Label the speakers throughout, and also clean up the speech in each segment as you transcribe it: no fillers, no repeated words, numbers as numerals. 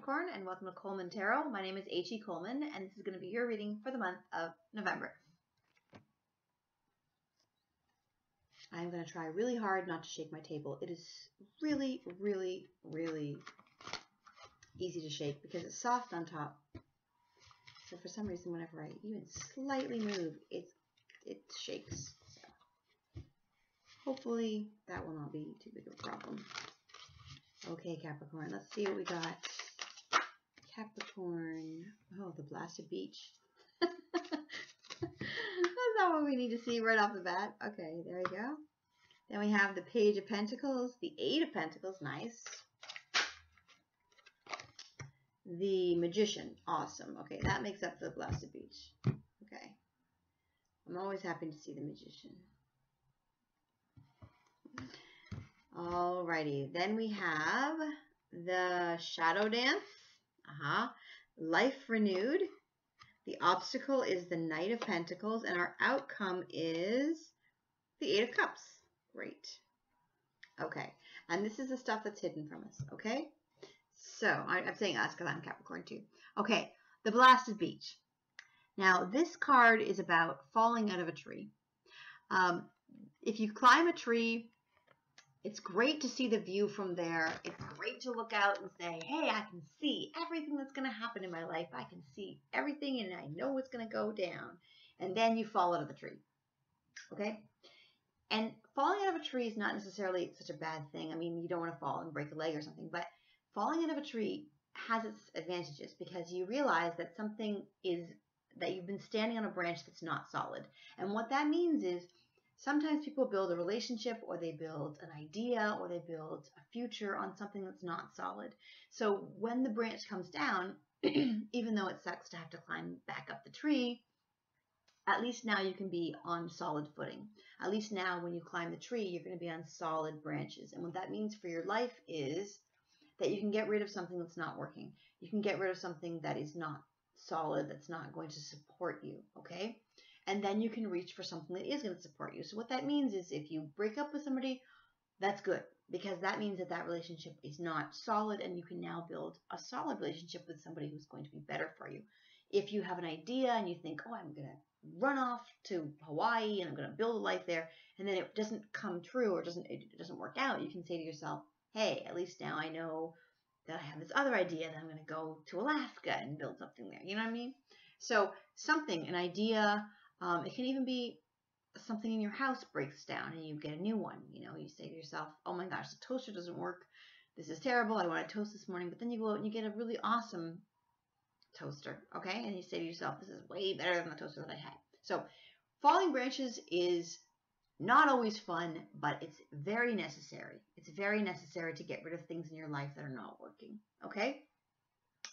Speaker 1: Capricorn, and welcome to Coleman Tarot. My name is H.E. Coleman, and this is going to be your reading for the month of November. I'm going to try really hard not to shake my table. It is really, really, really easy to shake because it's soft on top. So for some reason, whenever I even slightly move, it shakes. So hopefully that will not be too big of a problem. Okay, Capricorn, let's see what we got. Capricorn. Oh, the blasted beach. That's not what we need to see right off the bat. Okay, there we go. Then we have the Page of Pentacles, the Eight of Pentacles, nice. The Magician, awesome. Okay, that makes up for the blasted beach. Okay. I'm always happy to see the Magician. Alrighty, then we have the Shadow Dance. Life Renewed. The obstacle is the Knight of Pentacles, and our outcome is the Eight of Cups. Great. Okay, and this is the stuff that's hidden from us, okay? So, I'm saying us because I'm Capricorn too. Okay, the Blasted Beach. Now, this card is about falling out of a tree. If you climb a tree, it's great to see the view from there. It's great to look out and say, hey, I can see everything that's going to happen in my life. I can see everything and I know what's going to go down. And then you fall out of the tree. Okay? And falling out of a tree is not necessarily such a bad thing. I mean, you don't want to fall and break a leg or something. But falling out of a tree has its advantages because you realize that something is, that you've been standing on a branch that's not solid. And what that means is, sometimes people build a relationship, or they build an idea, or they build a future on something that's not solid. So when the branch comes down, even though it sucks to have to climb back up the tree, at least now you can be on solid footing. At least now when you climb the tree, you're going to be on solid branches. And what that means for your life is that you can get rid of something that's not working. You can get rid of something that is not solid, that's not going to support you, okay? And then you can reach for something that is going to support you. So what that means is if you break up with somebody, that's good. Because that means that that relationship is not solid and you can now build a solid relationship with somebody who's going to be better for you. If you have an idea and you think, oh, I'm going to run off to Hawaii and I'm going to build a life there, and then it doesn't come true or it doesn't work out, you can say to yourself, hey, at least now I know that I have this other idea that I'm going to go to Alaska and build something there. You know what I mean? So something, an idea, it can even be something in your house breaks down and you get a new one. You know, you say to yourself, oh my gosh, the toaster doesn't work. This is terrible. I want to toast this morning. But then you go out and you get a really awesome toaster, okay? And you say to yourself, this is way better than the toaster that I had. So falling branches is not always fun, but it's very necessary. It's very necessary to get rid of things in your life that are not working, okay?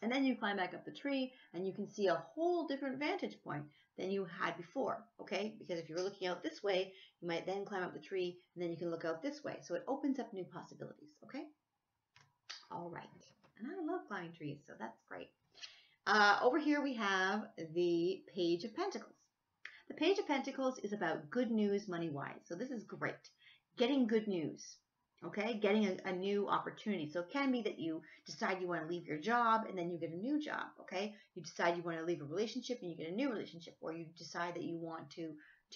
Speaker 1: And then you climb back up the tree and you can see a whole different vantage point than you had before, okay? Because if you were looking out this way, you might then climb up the tree and then you can look out this way. So it opens up new possibilities, okay? All right. And I love climbing trees, so that's great. Over here we have the Page of Pentacles. The Page of Pentacles is about good news money-wise. So this is great. Getting good news. Okay, getting a new opportunity. So it can be that you decide you want to leave your job and then you get a new job, okay? You decide you want to leave a relationship and you get a new relationship. Or you decide that you want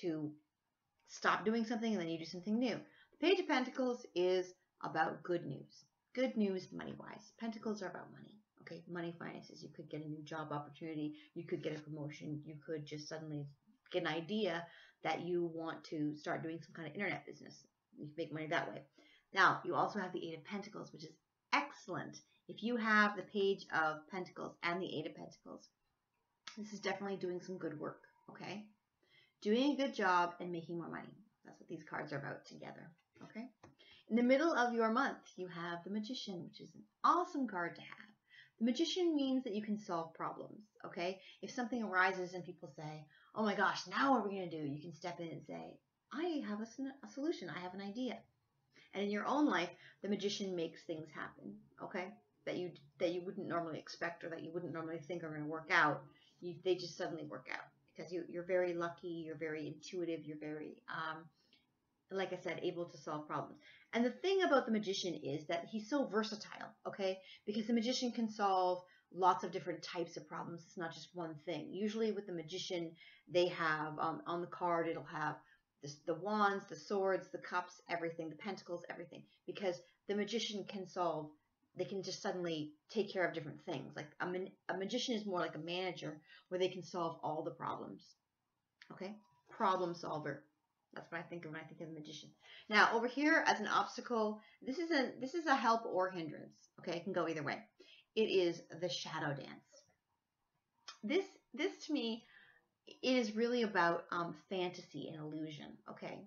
Speaker 1: to stop doing something and then you do something new. The Page of Pentacles is about good news. Good news money-wise. Pentacles are about money, okay? Money, finances. You could get a new job opportunity. You could get a promotion. You could just suddenly get an idea that you want to start doing some kind of internet business. You can make money that way. Now, you also have the Eight of Pentacles, which is excellent. If you have the Page of Pentacles and the Eight of Pentacles, this is definitely doing some good work, okay? Doing a good job and making more money. That's what these cards are about together, okay? In the middle of your month, you have the Magician, which is an awesome card to have. The Magician means that you can solve problems, okay? If something arises and people say, oh my gosh, now what are we going to do? You can step in and say, I have a solution. I have an idea. And in your own life, the Magician makes things happen, okay, that you wouldn't normally expect or that you wouldn't normally think are going to work out. They just suddenly work out because you're very lucky, you're very intuitive, you're very like I said, able to solve problems. And the thing about the magician is that he's so versatile, okay? Because the magician can solve lots of different types of problems. It's not just one thing. Usually with the magician, they have, on the card, it'll have the wands, the swords, the cups, everything, the pentacles, everything. Because the magician can solve, they can just suddenly take care of different things. Like a magician is more like a manager where they can solve all the problems, okay? Problem solver. That's what I think of when I think of the magician. Now, over here as an obstacle, this is a help or hindrance. Okay, it can go either way. It is the shadow dance. This to me, it is really about fantasy and illusion. Okay,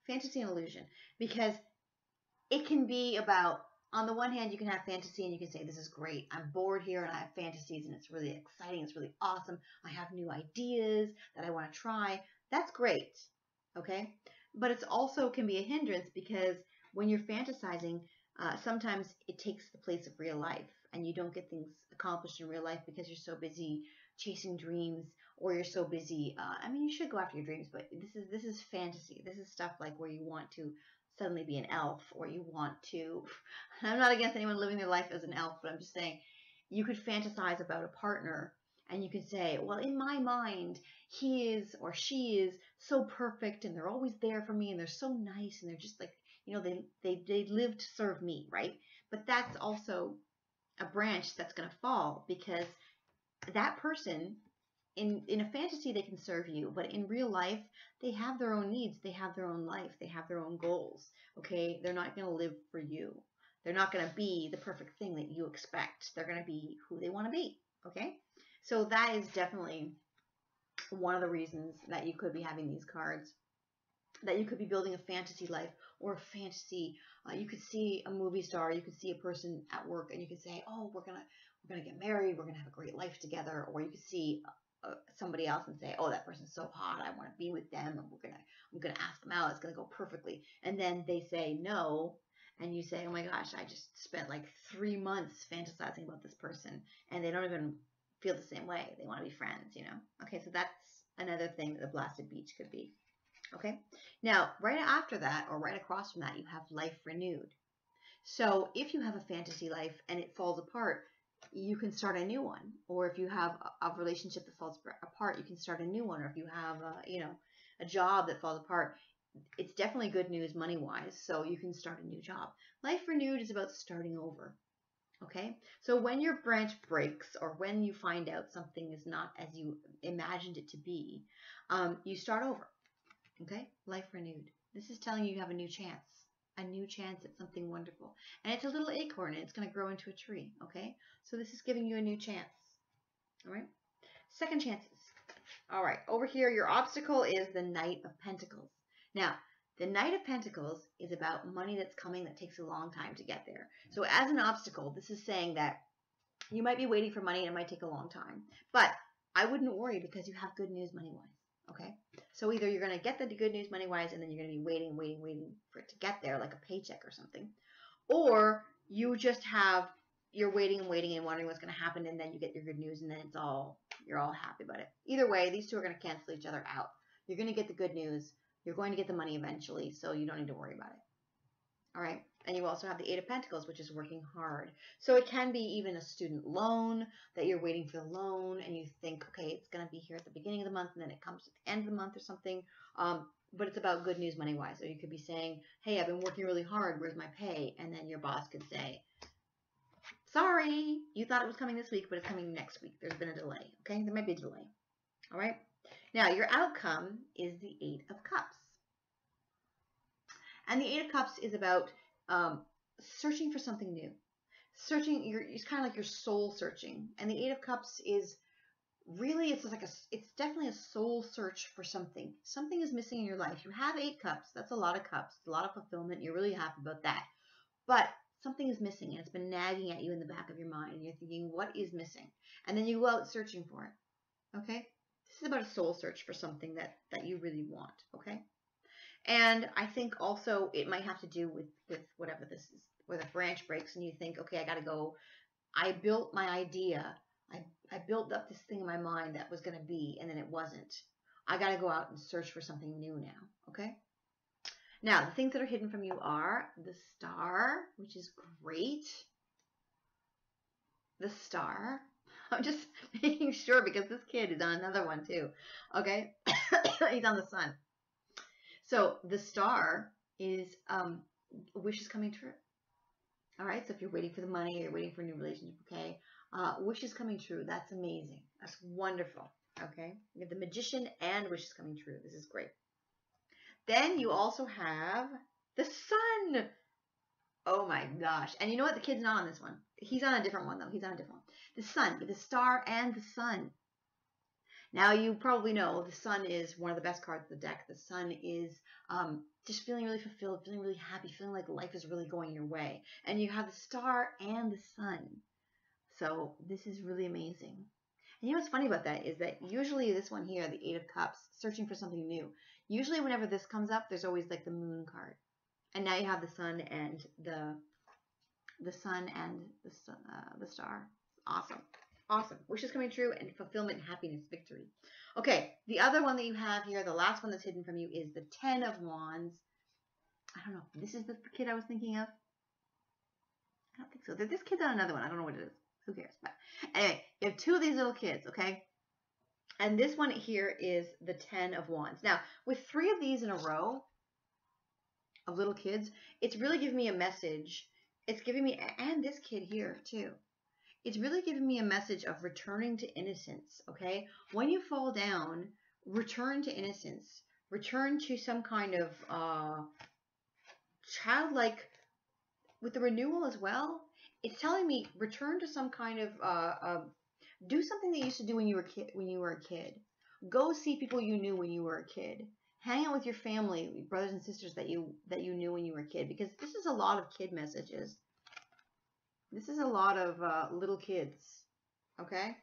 Speaker 1: fantasy and illusion, because it can be about, on the one hand, you can have fantasy and you can say, this is great. I'm bored here and I have fantasies and it's really exciting. It's really awesome. I have new ideas that I want to try. That's great. Okay. But it's also can be a hindrance, because when you're fantasizing, sometimes it takes the place of real life and you don't get things accomplished in real life because you're so busy chasing dreams, or you're so busy. I mean, you should go after your dreams, but this is fantasy. This is stuff like where you want to suddenly be an elf, or you want to, I'm not against anyone living their life as an elf, but I'm just saying you could fantasize about a partner and you could say, well, in my mind, he is or she is so perfect and they're always there for me and they're so nice and they're just like, you know, they live to serve me, right? But that's also a branch that's going to fall, because that person, in a fantasy, they can serve you, but in real life, they have their own needs. They have their own life. They have their own goals. Okay, they're not going to live for you. They're not going to be the perfect thing that you expect. They're going to be who they want to be. Okay, so that is definitely one of the reasons that you could be having these cards. That you could be building a fantasy life or a fantasy. You could see a movie star. You could see a person at work, and you could say, "Oh, we're gonna get married. We're gonna have a great life together." Or you could see somebody else and say, "Oh, that person's so hot. I want to be with them, and I'm gonna ask them out. It's gonna go perfectly." And then they say no, and you say, "Oh my gosh, I just spent like 3 months fantasizing about this person, and they don't even feel the same way. They want to be friends, you know?" Okay, so that's another thing that the blasted beach could be. Okay, now right after that, or right across from that, you have life renewed. So if you have a fantasy life and it falls apart, you can start a new one. Or if you have a relationship that falls apart, you can start a new one. Or if you have a job that falls apart, it's definitely good news money-wise, so you can start a new job. Life renewed is about starting over. Okay, so when your branch breaks, or when you find out something is not as you imagined it to be, you start over. Okay, life renewed. This is telling you you have a new chance at something wonderful. And it's a little acorn, and it's going to grow into a tree. Okay, so this is giving you a new chance. All right, second chances. All right, over here, your obstacle is the Knight of Pentacles. Now, the Knight of Pentacles is about money that's coming that takes a long time to get there. So as an obstacle, this is saying that you might be waiting for money and it might take a long time. But I wouldn't worry, because you have good news money-wise. Okay, so either you're going to get the good news money-wise, and then you're going to be waiting for it to get there, like a paycheck or something. Or you just you're waiting and wondering what's going to happen, and then you get your good news, and then you're all happy about it. Either way, these two are going to cancel each other out. You're going to get the good news. You're going to get the money eventually, so you don't need to worry about it. All right. And you also have the Eight of Pentacles, which is working hard. So it can be even a student loan that you're waiting for the loan, and you think, okay, it's going to be here at the beginning of the month, and then it comes at the end of the month or something. But it's about good news money-wise. So you could be saying, hey, I've been working really hard. Where's my pay? And then your boss could say, sorry, you thought it was coming this week, but it's coming next week. There's been a delay. Okay, there might be a delay. All right. Now, your outcome is the Eight of Cups. And the Eight of Cups is about searching for something new. It's kind of like your soul searching. And the Eight of Cups is really, it's definitely a soul search for something. Something is missing in your life. You have 8 cups. That's a lot of cups. A lot of fulfillment. You're really happy about that. But something is missing, and it's been nagging at you in the back of your mind. And you're thinking, what is missing? And then you go out searching for it. Okay? This is about a soul search for something that you really want. Okay? And I think also it might have to do with whatever this is, where the branch breaks and you think, okay, I got to go. I built my idea. I built up this thing in my mind that was going to be, and then it wasn't. I got to go out and search for something new now, okay? Now, the things that are hidden from you are the Star, which is great. The Star. I'm just making sure because this kid is on another one too. Okay? He's on the Sun. So the Star is wishes coming true. All right? So if you're waiting for the money or you're waiting for a new relationship, okay? Wishes coming true. That's amazing. That's wonderful. Okay? You have the Magician and wishes coming true. This is great. Then you also have the Sun. Oh my gosh. And you know what? The kid's not on this one. He's on a different one, though. He's on a different one. The Sun. The Star and the Sun. Now, you probably know the Sun is one of the best cards of the deck. The Sun is just feeling really fulfilled, feeling really happy, feeling like life is really going your way. And you have the Star and the Sun. So this is really amazing. And you know what's funny about that is that usually this one here, the Eight of Cups, searching for something new. Usually whenever this comes up, there's always like the Moon card. And now you have the Sun and the Sun and the Star. Awesome. Awesome. Wishes coming true and fulfillment, happiness, victory. Okay, the other one that you have here, the last one that's hidden from you is the Ten of Wands. I don't know. This is the kid I was thinking of. I don't think so. This kid's on another one. I don't know what it is. Who cares? But anyway, you have two of these little kids, okay? And this one here is the Ten of Wands. Now, with three of these in a row of little kids, it's really giving me a message. It's giving me, and this kid here too. It's really giving me a message of returning to innocence, okay? When you fall down, return to innocence. Return to some kind of childlike, with the renewal as well. It's telling me return to some kind of, do something that you used to do when you were a kid. Go see people you knew when you were a kid. Hang out with your family, brothers and sisters that you knew when you were a kid, because this is a lot of kid messages. This is a lot of little kids, okay?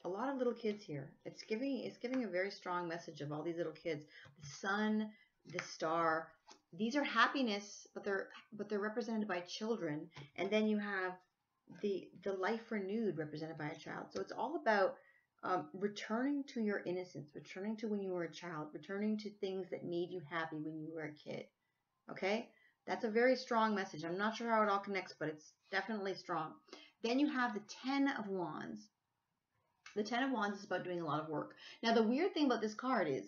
Speaker 1: A lot of little kids here. It's giving a very strong message of all these little kids. The Sun, the Star. These are happiness, but they're represented by children. And then you have the life renewed represented by a child. So it's all about returning to your innocence, returning to when you were a child, returning to things that made you happy when you were a kid. Okay? That's a very strong message. I'm not sure how it all connects, but it's definitely strong. Then you have the Ten of Wands. The Ten of Wands is about doing a lot of work. Now, the weird thing about this card is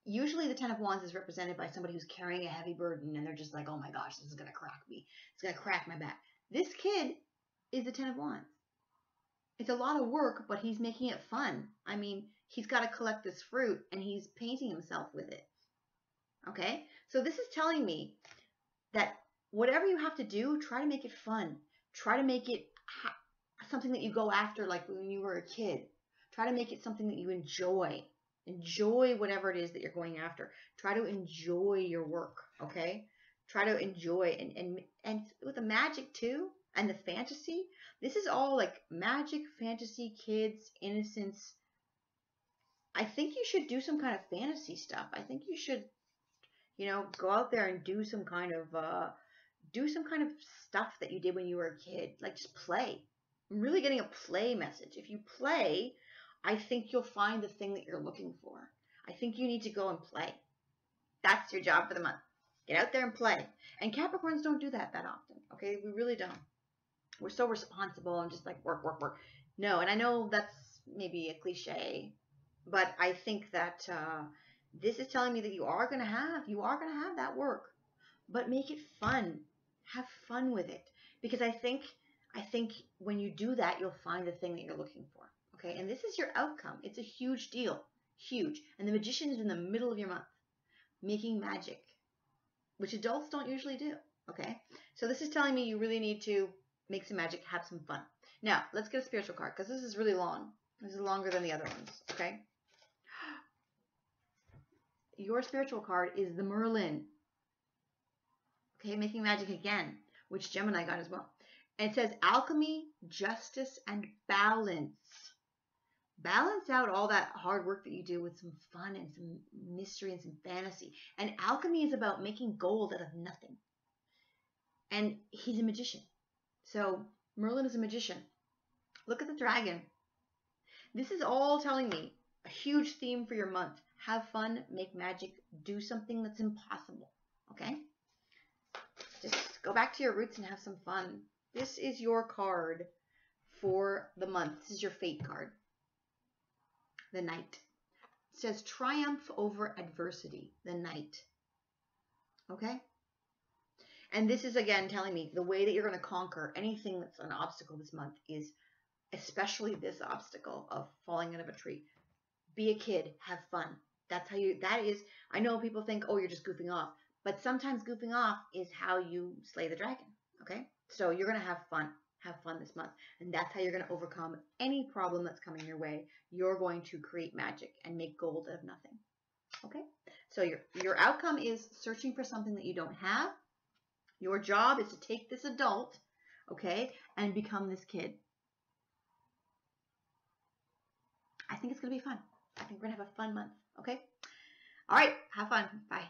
Speaker 1: usually the Ten of Wands is represented by somebody who's carrying a heavy burden, and they're just like, oh my gosh, this is going to crack me. It's going to crack my back. This kid is the Ten of Wands. It's a lot of work, but he's making it fun. I mean, he's got to collect this fruit, and he's painting himself with it. Okay? So this is telling me that whatever you have to do, try to make it fun. Try to make it something that you go after like when you were a kid. Try to make it something that you enjoy. Enjoy whatever it is that you're going after. Try to enjoy your work, okay? Try to enjoy. And with the magic too, and the fantasy, this is all like magic, fantasy, kids, innocence. I think you should do some kind of fantasy stuff. I think you should, go out there and do some kind of stuff that you did when you were a kid. Like just play. I'm really getting a play message. If you play, I think you'll find the thing that you're looking for. I think you need to go and play. That's your job for the month. Get out there and play. And Capricorns don't do that often. Okay, we really don't. We're so responsible and just like work, work, work. No, and I know that's maybe a cliche, but I think that this is telling me that you are gonna have that work, but make it fun. Have fun with it, because I think when you do that, you'll find the thing that you're looking for. Okay, and this is your outcome. It's a huge deal, huge. And the Magician is in the middle of your month, making magic, which adults don't usually do. Okay, so this is telling me you really need to make some magic, have some fun. Now, let's get a spiritual card, because this is really long. This is longer than the other ones, okay? Your spiritual card is the Merlin. Okay, making magic again, which Gemini got as well. And it says alchemy, justice, and balance. Balance out all that hard work that you do with some fun and some mystery and some fantasy. And alchemy is about making gold out of nothing. And he's a magician. So Merlin is a magician. Look at the dragon. This is all telling me a huge theme for your month. Have fun, make magic, do something that's impossible. okay? Just go back to your roots and have some fun. This is your card for the month. This is your fate card. The Knight. It says triumph over adversity. The Knight. Okay? And this is, again, telling me the way that you're going to conquer anything that's an obstacle this month is especially this obstacle of falling out of a tree. Be a kid. Have fun. That's how you, that is, I know people think, oh, you're just goofing off. But sometimes goofing off is how you slay the dragon. Okay? So you're going to have fun. Have fun this month. And that's how you're going to overcome any problem that's coming your way. You're going to create magic and make gold out of nothing. Okay? So your outcome is searching for something that you don't have. Your job is to take this adult, okay, and become this kid. I think it's going to be fun. I think we're going to have a fun month, okay? All right, have fun. Bye.